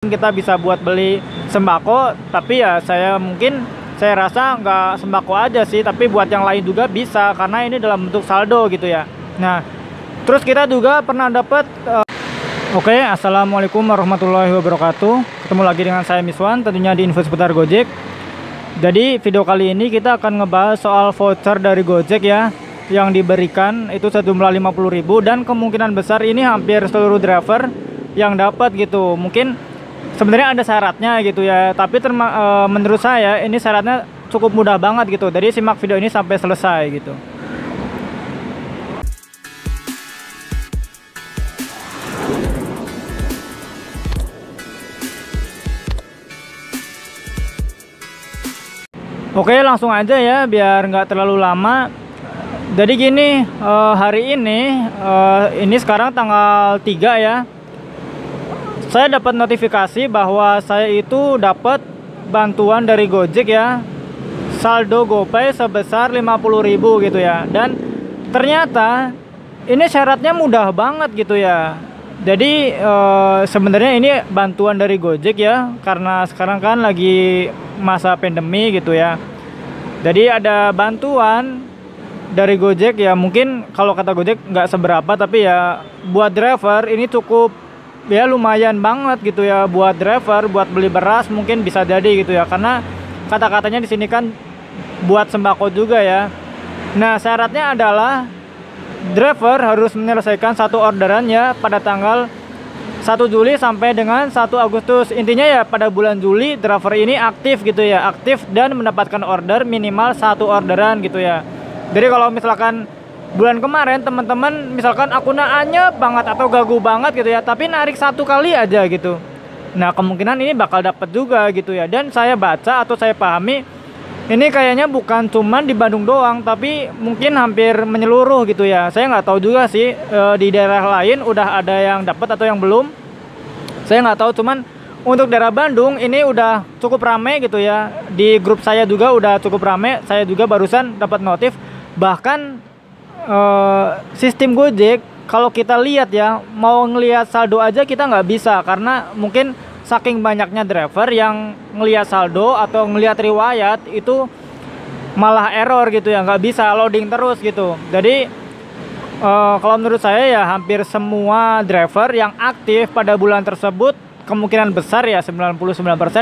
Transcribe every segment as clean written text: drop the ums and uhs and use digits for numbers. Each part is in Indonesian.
kita bisa buat beli sembako, tapi ya saya rasa nggak sembako aja sih, tapi buat yang lain juga bisa karena ini dalam bentuk saldo gitu ya. Nah, terus kita juga pernah dapat Oke, assalamualaikum warahmatullahi wabarakatuh. Ketemu lagi dengan saya Miswan, tentunya di info seputar Gojek. Jadi video kali ini kita akan ngebahas soal voucher dari Gojek ya, yang diberikan itu sejumlah 50.000 dan kemungkinan besar ini hampir seluruh driver yang dapat gitu. Mungkin sebenarnya ada syaratnya gitu ya, tapi menurut saya ini syaratnya cukup mudah banget gitu. Jadi simak video ini sampai selesai gitu. Oke, langsung aja ya biar nggak terlalu lama. Jadi gini, hari ini sekarang tanggal 3 ya. Saya dapat notifikasi bahwa saya itu dapat bantuan dari Gojek ya, saldo GoPay sebesar 50.000 gitu ya. Dan ternyata ini syaratnya mudah banget gitu ya. Jadi sebenarnya ini bantuan dari Gojek ya, karena sekarang kan lagi masa pandemi gitu ya. Jadi ada bantuan dari Gojek ya, mungkin kalau kata Gojek nggak seberapa, tapi ya buat driver ini cukup ya, lumayan banget gitu ya. Buat driver buat beli beras mungkin bisa jadi gitu ya, karena kata-katanya di sini kan buat sembako juga ya. Nah, syaratnya adalah driver harus menyelesaikan satu orderan ya pada tanggal 1 Juli sampai dengan 1 Agustus. Intinya ya pada bulan Juli driver ini aktif gitu ya, aktif dan mendapatkan order minimal satu orderan gitu ya. Jadi kalau misalkan bulan kemarin teman-teman misalkan akunnya anyep banget atau gagu banget gitu ya, tapi narik satu kali aja gitu, nah kemungkinan ini bakal dapat juga gitu ya. Dan saya baca atau saya pahami ini kayaknya bukan cuman di Bandung doang, tapi mungkin hampir menyeluruh gitu ya. Saya nggak tahu juga sih di daerah lain udah ada yang dapat atau yang belum, saya nggak tahu. Cuman untuk daerah Bandung ini udah cukup rame gitu ya. Di grup saya juga udah cukup rame. Saya juga barusan dapat notif. Bahkan sistem Gojek kalau kita lihat ya, mau ngelihat saldo aja kita nggak bisa, karena mungkin saking banyaknya driver yang ngelihat saldo atau ngelihat riwayat itu malah error gitu ya, nggak bisa loading terus gitu. Jadi kalau menurut saya ya hampir semua driver yang aktif pada bulan tersebut kemungkinan besar ya 99%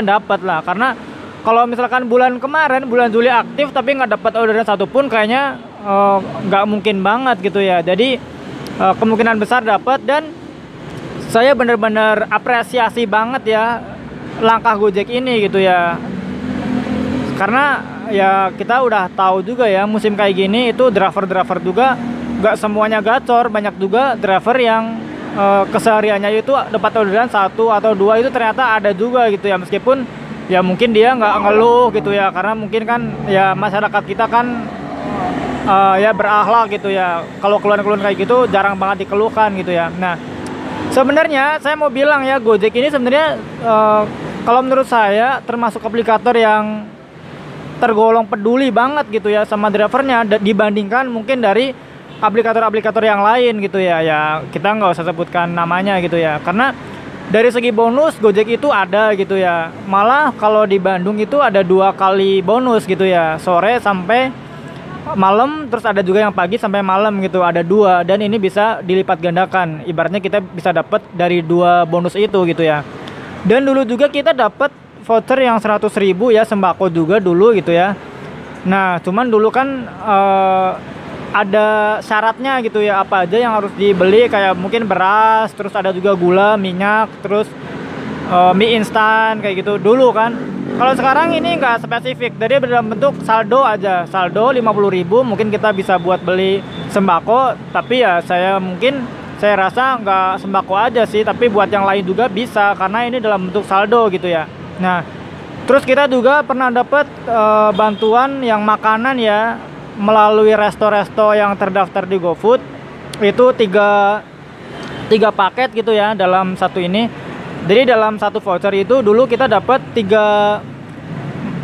dapat lah. Karena kalau misalkan bulan kemarin bulan Juli aktif tapi nggak dapat orderan satupun, kayaknya nggak mungkin banget gitu ya. Jadi kemungkinan besar dapat, dan saya benar-benar apresiasi banget ya langkah Gojek ini gitu ya. Karena ya kita udah tahu juga ya musim kayak gini itu driver-driver juga nggak semuanya gacor, banyak juga driver yang kesehariannya itu dapat orderan 1 atau 2 itu ternyata ada juga gitu ya. Meskipun ya mungkin dia nggak ngeluh gitu ya, karena mungkin kan ya masyarakat kita kan ya berakhlak gitu ya. Kalau keluhan-keluhan kayak gitu jarang banget dikeluhkan gitu ya. Nah, sebenarnya saya mau bilang ya, Gojek ini sebenarnya kalau menurut saya termasuk aplikator yang tergolong peduli banget gitu ya sama drivernya, dibandingkan mungkin dari aplikator-aplikator yang lain gitu ya. Ya kita nggak usah sebutkan namanya gitu ya, karena dari segi bonus Gojek itu ada gitu ya. Malah kalau di Bandung itu ada 2 kali bonus gitu ya, sore sampai malam, terus ada juga yang pagi sampai malam gitu, ada 2, dan ini bisa dilipat gandakan. Ibaratnya kita bisa dapat dari 2 bonus itu gitu ya. Dan dulu juga kita dapat voucher yang 100.000 ya, sembako juga dulu gitu ya. Nah cuman dulu kan ada syaratnya gitu ya, apa aja yang harus dibeli, kayak mungkin beras, terus ada juga gula, minyak, terus mie instan kayak gitu dulu kan. Kalau sekarang ini nggak spesifik, jadi dalam bentuk saldo aja, saldo 50.000 mungkin kita bisa buat beli sembako. Tapi ya saya rasa nggak sembako aja sih, tapi buat yang lain juga bisa, karena ini dalam bentuk saldo gitu ya. Nah, terus kita juga pernah dapat bantuan yang makanan ya, melalui resto-resto yang terdaftar di GoFood. Itu tiga paket gitu ya dalam satu ini. Jadi dalam satu voucher itu dulu kita dapat 3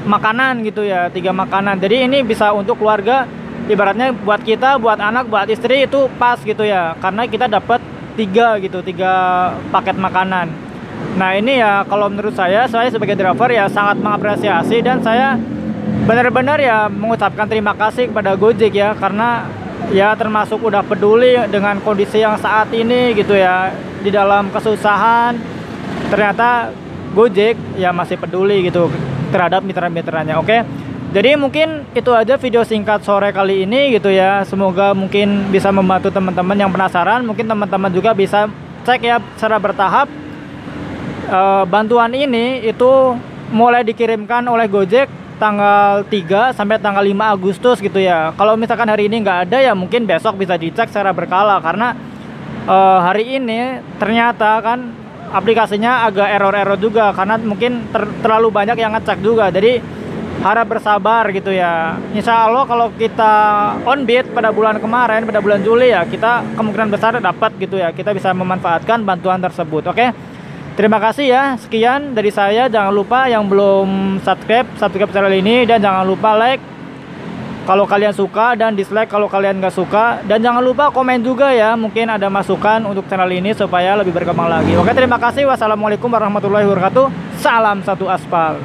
makanan gitu ya, 3 makanan. Jadi ini bisa untuk keluarga, ibaratnya buat kita, buat anak, buat istri itu pas gitu ya, karena kita dapat 3 gitu, 3 paket makanan. Nah ini ya kalau menurut saya sebagai driver ya sangat mengapresiasi, dan saya benar-benar ya mengucapkan terima kasih kepada Gojek ya, karena ya termasuk udah peduli dengan kondisi yang saat ini gitu ya, di dalam kesusahan ternyata Gojek ya masih peduli gitu terhadap mitra-mitranya. Oke, jadi mungkin itu aja video singkat sore kali ini gitu ya, semoga mungkin bisa membantu teman-teman yang penasaran. Mungkin teman-teman juga bisa cek ya secara bertahap. Bantuan ini itu mulai dikirimkan oleh Gojek tanggal 3 sampai tanggal 5 Agustus gitu ya. Kalau misalkan hari ini nggak ada ya mungkin besok bisa dicek secara berkala, karena hari ini ternyata kan aplikasinya agak error-error juga, karena mungkin terlalu banyak yang ngecek juga. Jadi harap bersabar gitu ya. Insya Allah kalau kita on beat pada bulan kemarin, pada bulan Juli ya, kita kemungkinan besar dapat gitu ya, kita bisa memanfaatkan bantuan tersebut. Oke, terima kasih ya, sekian dari saya. Jangan lupa yang belum subscribe channel ini, dan jangan lupa like kalau kalian suka, dan dislike kalau kalian nggak suka. Dan jangan lupa komen juga ya, mungkin ada masukan untuk channel ini supaya lebih berkembang lagi. Oke, terima kasih. Wassalamualaikum warahmatullahi wabarakatuh. Salam satu aspal.